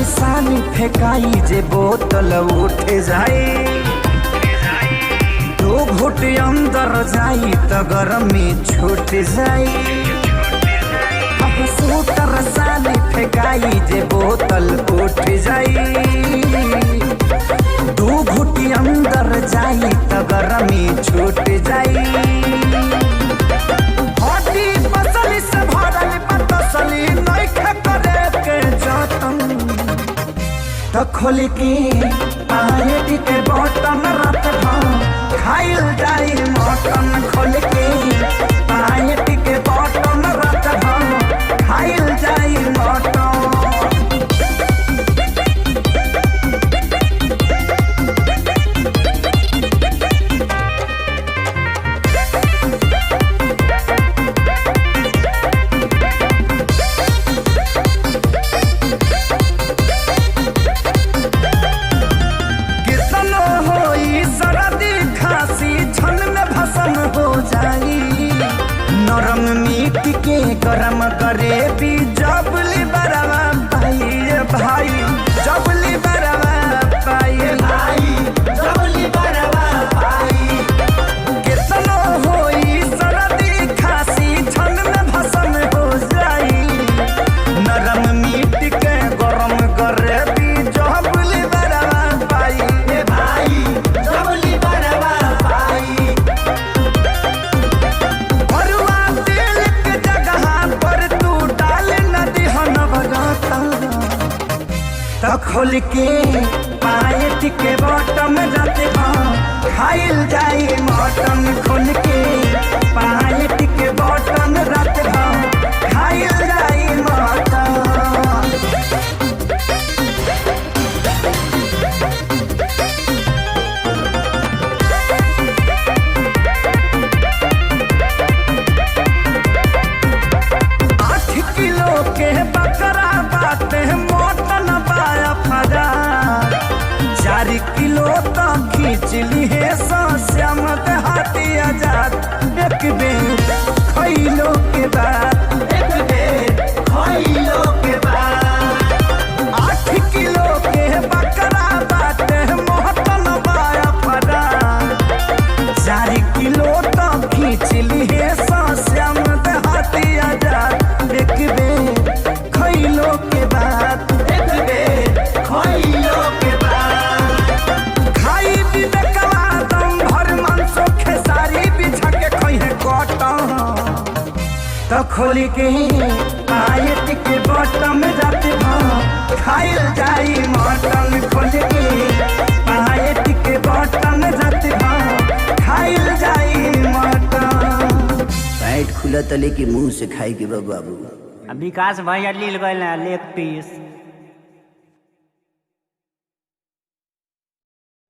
सानी फेंकाई जे बोतल उठे जाए, दो घुट अंदर जाई तो गर्मी छूट जाए। अब सूटर सानी फेंकाई जे बोतल उठ जाए, दो घुट अंदर जाई तो गर्मी छूट जाए। हड्डी पसली से भरल पतसली नइखे करे के जतन, तो खोल के पायट के बटन रात भर खाइल जाई मटन। खोल के पायट के बटन रात भर खाइल जाई मटन। नरम मीट के गरम करे भी जबली बरवा पाई भाई, जबली बरवा पाई भाई, जबली बरवा पाई। कितनो होई सर्दी खांसी छन में भस्म हो जाई, नरम मीट के गरम करे भी जबली बरवा पाई भाई, जबली बरवा पाई। तो खोल के पायट के बटन जाते खाइल जाई मटन। खोल के पायट के बटन जाते खाइल जाई मटन। किलो तो खींचली है श्याम देहाती आजाद। एक बेर खइलो के बाद, एक बेर खइलो के बाद 8 किलो के बकरा बाटे मोहतन बाया फरा। 4 किलो तो खींचली है श्याम देहाती आजाद। एक बेर खइलो के बाद, एक बेर खइलो के बाद तो खोल के पायट के बटन जाते खाइल जाई मटन। खोल के पायट के बटन जाते खाइल जाई मटन। पैट खुला तले के मुंह से खाई के बाबू। विकास भैया लील गए लेग पीस।